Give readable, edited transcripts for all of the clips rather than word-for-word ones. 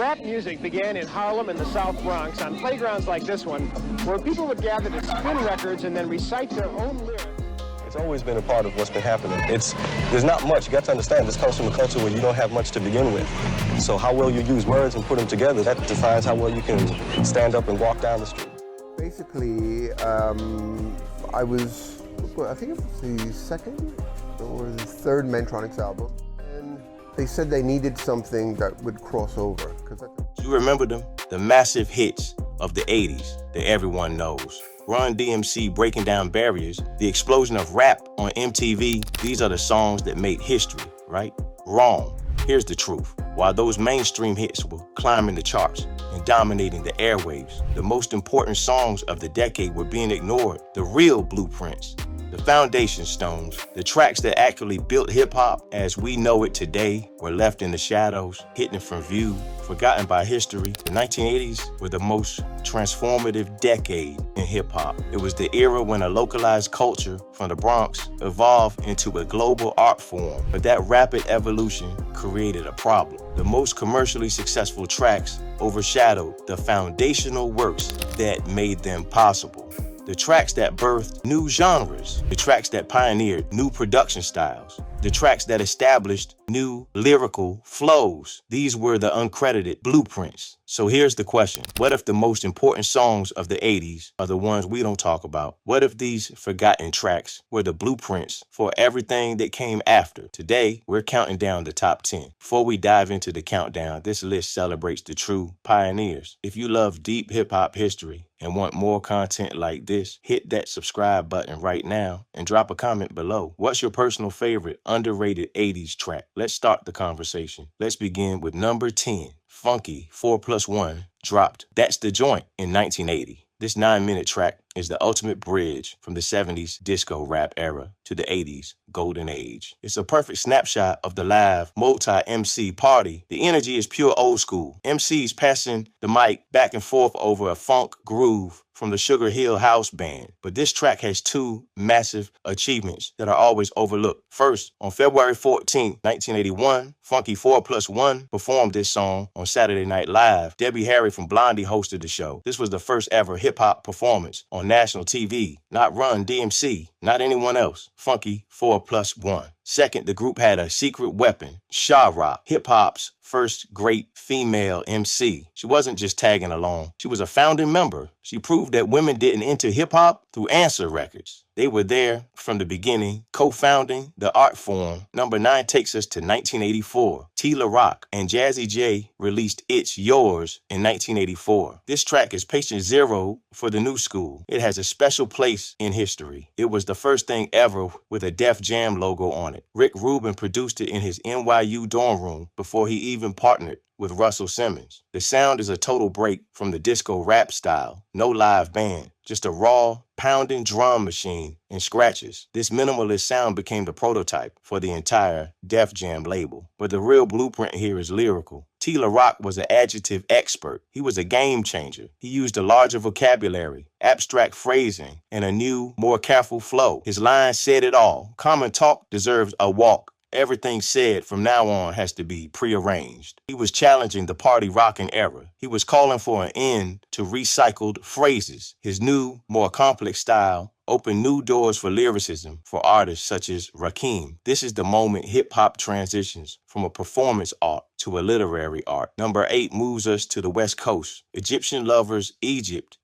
Rap music began in Harlem and the South Bronx on playgrounds like this one, where people would gather to spin records and then recite their own lyrics. It's always been a part of what's been happening. There's not much. You got to understand, this comes from a culture where you don't have much to begin with. So how well you use words and put them together, that defines how well you can stand up and walk down the street. Basically, I think it was the second or the third Mentronics album. And they said they needed something that would cross over. You remember them? The massive hits of the 80s that everyone knows. Run-DMC breaking down barriers, the explosion of rap on MTV, these are the songs that made history, right? Wrong. Here's the truth. While those mainstream hits were climbing the charts and dominating the airwaves, the most important songs of the decade were being ignored. The real blueprints, the foundation stones, the tracks that actually built hip-hop as we know it today were left in the shadows, hidden from view, forgotten by history. The 1980s were the most transformative decade in hip-hop. It was the era when a localized culture from the Bronx evolved into a global art form. But that rapid evolution created a problem. The most commercially successful tracks overshadowed the foundational works that made them possible. The tracks that birthed new genres, the tracks that pioneered new production styles, the tracks that established new lyrical flows. These were the uncredited blueprints. So here's the question. What if the most important songs of the 80s are the ones we don't talk about? What if these forgotten tracks were the blueprints for everything that came after? Today, we're counting down the top 10. Before we dive into the countdown, this list celebrates the true pioneers. If you love deep hip-hop history and want more content like this, hit that subscribe button right now and drop a comment below. What's your personal favorite underrated 80s track? Let's start the conversation. Let's begin with number 10. Funky 4+1 dropped That's the Joint in 1980. This 9-minute track is the ultimate bridge from the 70s disco rap era to the 80s golden age. It's a perfect snapshot of the live multi-MC party. The energy is pure old school. MCs passing the mic back and forth over a funk groove from the Sugar Hill House Band. But this track has two massive achievements that are always overlooked. First, on February 14, 1981, Funky 4+1 performed this song on Saturday Night Live. Debbie Harry from Blondie hosted the show. This was the first ever hip-hop performance on national TV. Not Run-DMC, not anyone else. Funky 4+1. Second, the group had a secret weapon, Sha Rock, hip-hop's first great female MC. She wasn't just tagging along. She was a founding member. She proved that women didn't enter hip-hop through Answer Records. They were there from the beginning, co-founding the art form. Number 9 takes us to 1984. Tila Rock and Jazzy J released It's Yours in 1984. This track is patient zero for the new school. It has a special place in history. It was the first thing ever with a Def Jam logo on it. Rick Rubin produced it in his NYU dorm room before he even partnered with Russell Simmons. The sound is a total break from the disco rap style. No live band, just a raw, pounding drum machine and scratches. This minimalist sound became the prototype for the entire Def Jam label. But the real blueprint here is lyrical. Tila Rock was an adjective expert. He was a game changer. He used a larger vocabulary, abstract phrasing, and a new, more careful flow. His lines said it all. Common talk deserves a walk. Everything said from now on has to be prearranged. He was challenging the party rocking era. He was calling for an end to recycled phrases. His new, more complex style opened new doors for lyricism for artists such as Rakim. This is the moment hip-hop transitions from a performance art to a literary art. Number 8 moves us to the West Coast. Egyptian Lovers, Egypt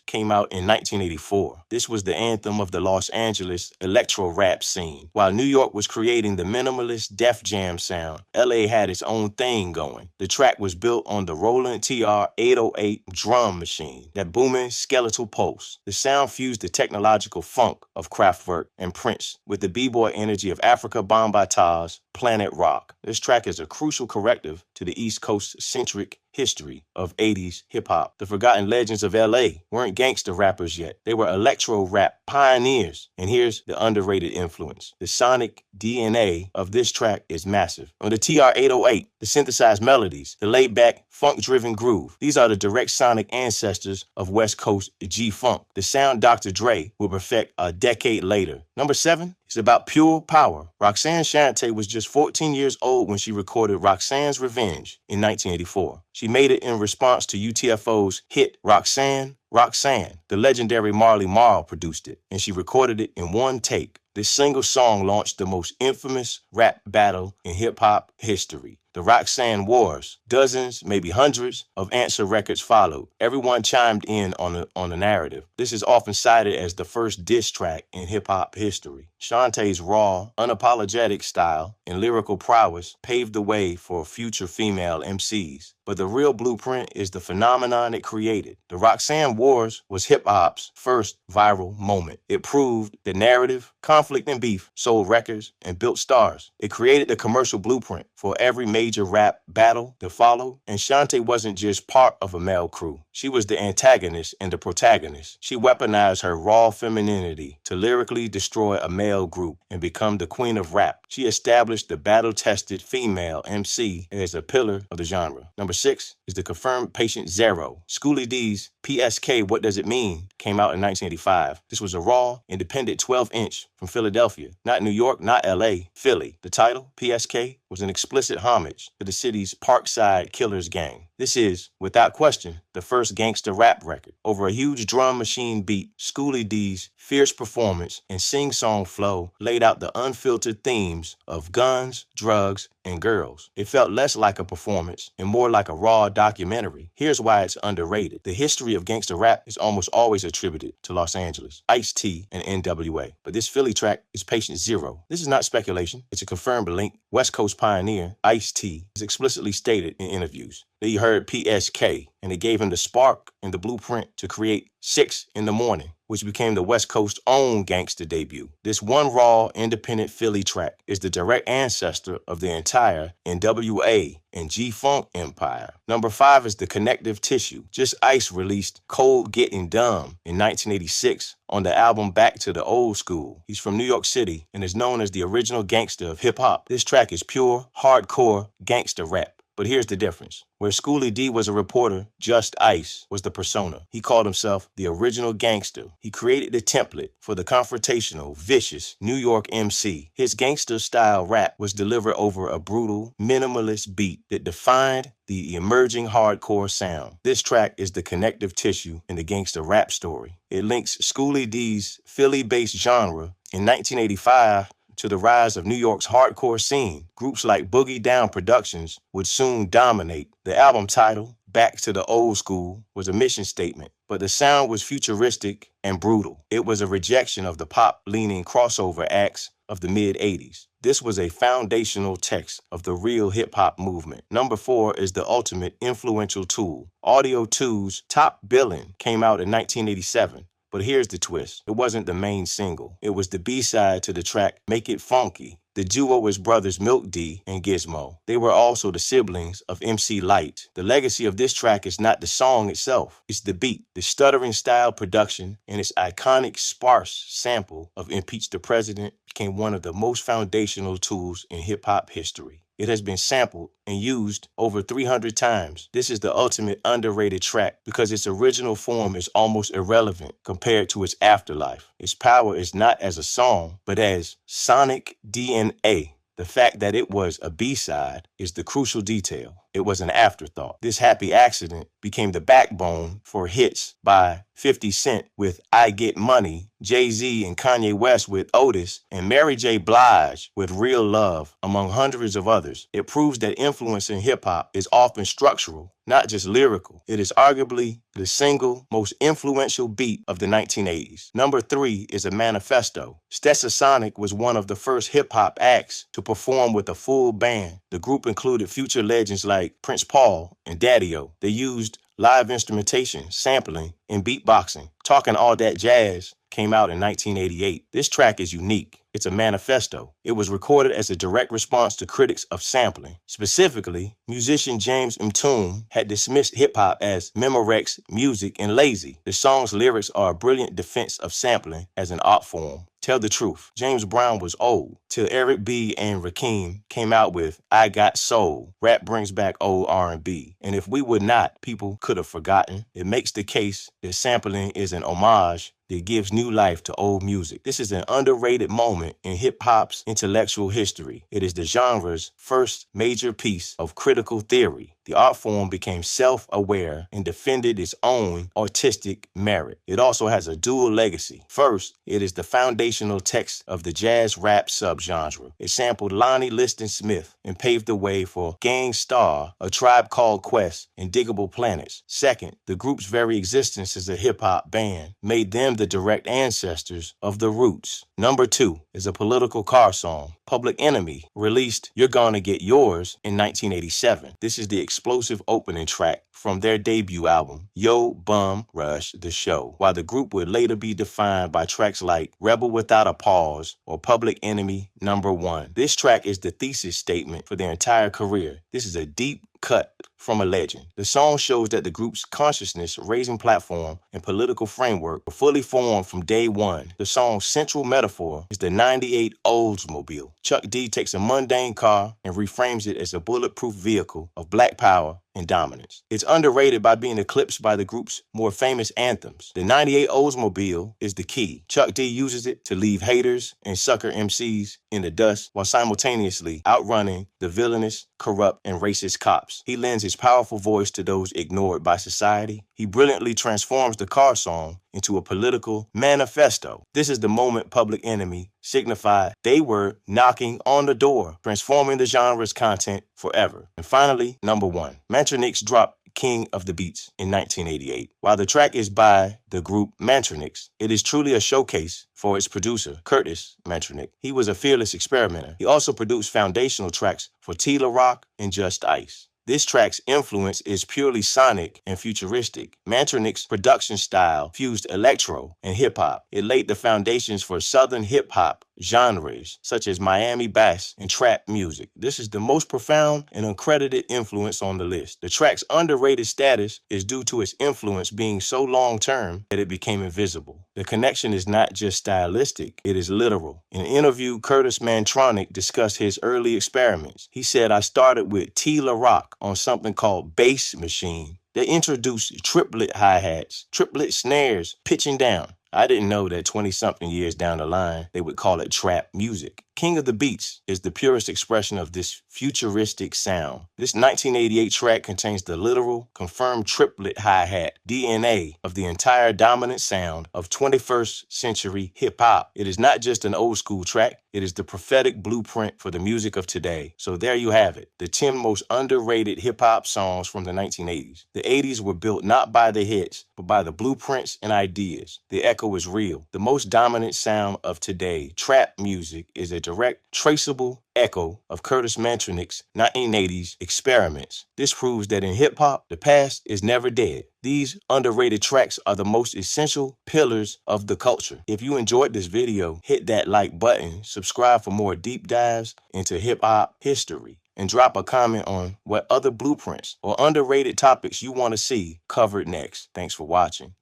came out in 1984. This was the anthem of the Los Angeles electro rap scene. While New York was creating the minimalist Def Jam sound, LA had its own thing going. The track was built on the Roland TR-808 drum machine, that booming skeletal pulse. The sound fused the technological funk of Kraftwerk and Prince with the b-boy energy of Africa Bambaata's Planet Rock. This track is a crucial corrective to the East Coast-centric history of 80s hip-hop. The forgotten legends of LA weren't gangster rappers yet. They were electro rap pioneers. And here's the underrated influence. The sonic DNA of this track is massive. On the TR-808, the synthesized melodies, the laid-back, funk-driven groove. These are the direct sonic ancestors of West Coast G-Funk. The sound Dr. Dre will perfect a decade later. Number 7 is about pure power. Roxanne Shante was just 14 years old when she recorded Roxanne's Revenge in 1984. She made it in response to UTFO's hit Roxanne, Roxanne. The legendary Marley Marl produced it, and she recorded it in one take. This single song launched the most infamous rap battle in hip-hop history, the Roxanne Wars. Dozens, maybe hundreds, of answer records followed. Everyone chimed in on the narrative. This is often cited as the first diss track in hip-hop history. Shantae's raw, unapologetic style and lyrical prowess paved the way for future female MCs. But the real blueprint is the phenomenon it created. The Roxanne Wars was hip-hop's first viral moment. It proved that narrative, conflict, and beef sold records and built stars. It created the commercial blueprint for every major rap battle to follow. And Shantae wasn't just part of a male crew. She was the antagonist and the protagonist. She weaponized her raw femininity to lyrically destroy a male group and become the queen of rap. She established the battle-tested female MC as a pillar of the genre. Number 6 is the confirmed patient Zero. Schoolie D's PSK, What Does It Mean? Came out in 1985. This was a raw, independent 12-inch from Philadelphia. Not New York, not LA, Philly. The title, PSK, was an explicit homage to the city's Parkside Killers gang. This is, without question, the first gangster rap record. Over a huge drum machine beat, Schoolie D's fierce performance and sing-song flow laid out the unfiltered themes of guns, drugs, and girls. It felt less like a performance and more like a raw documentary. Here's why it's underrated. The history of gangster rap is almost always attributed to Los Angeles, Ice-T, and NWA. But this Philly track is Patient Zero. This is not speculation. It's a confirmed link. West Coast pioneer Ice-T is explicitly stated in interviews that he heard PSK, and it gave him the spark and the blueprint to create 6 in the Morning, which became the West Coast's own gangster debut. This one raw, independent Philly track is the direct ancestor of the entire NWA and G-Funk empire. Number 5 is the connective tissue. Just Ice released Cold Getting Dumb in 1986 on the album Back to the Old School. He's from New York City and is known as the original gangster of hip-hop. This track is pure, hardcore gangster rap. But here's the difference. Where Schoolie D was a reporter, Just Ice was the persona. He called himself the original gangster. He created the template for the confrontational, vicious New York MC. His gangster-style rap was delivered over a brutal, minimalist beat that defined the emerging hardcore sound. This track is the connective tissue in the gangster rap story. It links Schoolie D's Philly-based genre in 1985 to the rise of New York's hardcore scene. Groups like Boogie Down Productions would soon dominate. The album title, Back to the Old School, was a mission statement, but the sound was futuristic and brutal. It was a rejection of the pop-leaning crossover acts of the mid-'80s. This was a foundational text of the real hip-hop movement. Number 4 is the ultimate influential tool. Audio 2's Top Billin' came out in 1987. But here's the twist. It wasn't the main single. It was the B-side to the track Make It Funky. The duo was brothers Milk D and Gizmo. They were also the siblings of MC Lyte. The legacy of this track is not the song itself. It's the beat, the stuttering style production, and its iconic sparse sample of Impeach the President became one of the most foundational tools in hip-hop history. It has been sampled and used over 300 times. This is the ultimate underrated track because its original form is almost irrelevant compared to its afterlife. Its power is not as a song, but as sonic DNA. The fact that it was a B-side is the crucial detail. It was an afterthought. This happy accident became the backbone for hits by 50 Cent with I Get Money, Jay-Z and Kanye West with Otis, and Mary J. Blige with Real Love, among hundreds of others. It proves that influence in hip-hop is often structural, not just lyrical. It is arguably the single most influential beat of the 1980s. Number 3 is a manifesto. Stetsasonic was one of the first hip-hop acts to perform with a full band. The group included future legends like Prince Paul and Daddy-O. They used live instrumentation, sampling, and beatboxing. Talking All That Jazz came out in 1988. This track is unique. It's a manifesto. It was recorded as a direct response to critics of sampling. Specifically, musician James Mtoom had dismissed hip-hop as Memorex music and lazy. The song's lyrics are a brilliant defense of sampling as an art form. Tell the truth, James Brown was old till Eric B. and Rakim came out with I Got Soul. Rap brings back old R&B. And if we would not, people could have forgotten. It makes the case that sampling is an homage that gives new life to old music. This is an underrated moment in hip-hop's intellectual history. It is the genre's first major piece of critical theory. The art form became self-aware and defended its own artistic merit. It also has a dual legacy. First, it is the foundational text of the jazz rap subgenre. It sampled Lonnie Liston Smith and paved the way for Gang Starr, A Tribe Called Quest, and Diggable Planets. Second, the group's very existence as a hip-hop band made them the direct ancestors of the Roots. Number 2 is a political car song. Public Enemy released You're Gonna Get Yours in 1987. This is the explosive opening track from their debut album, Yo Bum Rush the Show, while the group would later be defined by tracks like Rebel Without a Pause or Public Enemy Number 1. This track is the thesis statement for their entire career. This is a deep cut from a legend. The song shows that the group's consciousness, raising platform, and political framework were fully formed from day one. The song's central metaphor is the 98 Oldsmobile. Chuck D takes a mundane car and reframes it as a bulletproof vehicle of black power and dominance. It's underrated by being eclipsed by the group's more famous anthems. The 98 Oldsmobile is the key. Chuck D uses it to leave haters and sucker MCs in the dust while simultaneously outrunning the villainous, corrupt, and racist cops. He lends his powerful voice to those ignored by society. He brilliantly transforms the car song into a political manifesto. This is the moment Public Enemy signified they were knocking on the door, transforming the genre's content forever. And finally, number 1, Mantronix dropped King of the Beats in 1988. While the track is by the group Mantronix, it is truly a showcase for its producer, Curtis Mantronix. He was a fearless experimenter. He also produced foundational tracks for Tila Rock and Just Ice. This track's influence is purely sonic and futuristic. Mantronix's production style fused electro and hip-hop. It laid the foundations for southern hip-hop genres such as Miami bass and trap music. This is the most profound and uncredited influence on the list. The track's underrated status is due to its influence being so long-term that it became invisible. The connection is not just stylistic, it is literal. In an interview, Curtis Mantronix discussed his early experiments. He said, I started with Tila Rock on something called Bass Machine. They introduced triplet hi-hats, triplet snares, pitching down. I didn't know that 20-something years down the line, they would call it trap music. King of the Beats is the purest expression of this futuristic sound. This 1988 track contains the literal, confirmed triplet hi-hat DNA of the entire dominant sound of 21st century hip-hop. It is not just an old school track, it is the prophetic blueprint for the music of today. So there you have it, the 10 most underrated hip-hop songs from the 1980s. The 80s were built not by the hits, but by the blueprints and ideas. The echo is real. The most dominant sound of today, trap music, is a direct, traceable echo of Curtis Mantronix's 1980s experiments. This proves that in hip-hop, the past is never dead. These underrated tracks are the most essential pillars of the culture. If you enjoyed this video, hit that like button, subscribe for more deep dives into hip-hop history, and drop a comment on what other blueprints or underrated topics you want to see covered next. Thanks for watching.